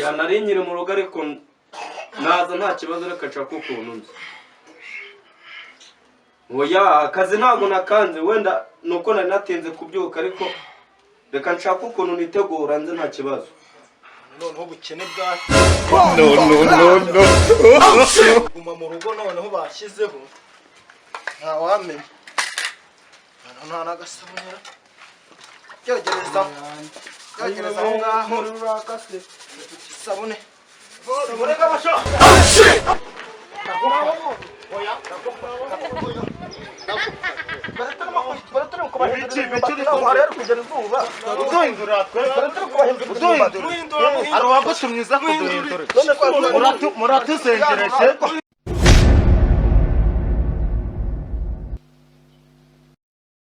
oya nari nyiri mu rugo ariko naza nta kibazo reka nshaka ukuntu nzi oya akazi ntabwo nakanze wenda nuko nari natinze kubyuka ariko reka nshaka ukuntu nitegura nze nta kibazo noneho ubukene bwacu no guma mu rugo noneho bashyizeho nta wamenya nta n'agasabune gerageza aho ngaho sabune kabasha muratuzengereje